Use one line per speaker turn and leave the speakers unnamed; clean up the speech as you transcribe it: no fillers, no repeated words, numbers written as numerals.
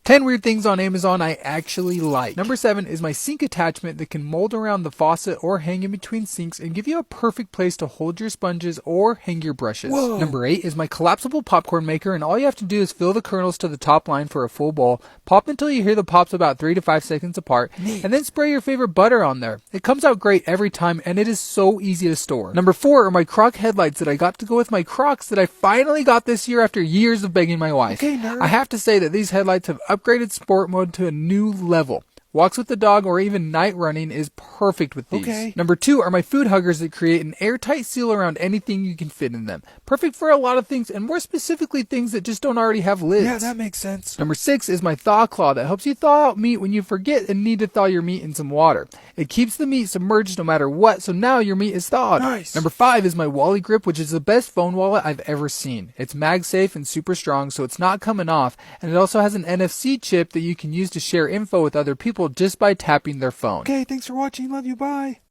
10 weird things on Amazon I actually like. Number 7 is my sink attachment that can mold around the faucet or hang in between sinks and give you a perfect place to hold your sponges or hang your brushes.
Whoa.
Number 8 is my collapsible popcorn maker, and all you have to do is fill the kernels to the top line for a full bowl, pop until you hear the pops about 3 to 5 seconds apart,
Neat.
and then spray your favorite butter on there. It comes out great every time, and it is so easy to store. Number 4 are my Croc headlights that I got to go with my Crocs that I finally got this year after years of begging my wife.
Okay, nerd.
I have to say that these headlights have upgraded sport mode to a new level. Walks with the dog or even night running is perfect with these.
Okay.
Number 2 are my food huggers that create an airtight seal around anything you can fit in them. Perfect for a lot of things, and more specifically things that just don't already have lids.
Yeah, that makes sense.
Number 6 is my thaw claw that helps you thaw out meat when you forget and need to thaw your meat in some water. It keeps the meat submerged no matter what, so now your meat is thawed.
Nice.
Number 5 is my Wally grip, which is the best phone wallet I've ever seen. It's mag safe and super strong, so it's not coming off, and it also has an NFC chip that you can use to share info with other people just by tapping their phone.
Okay, thanks for watching. Love you. Bye.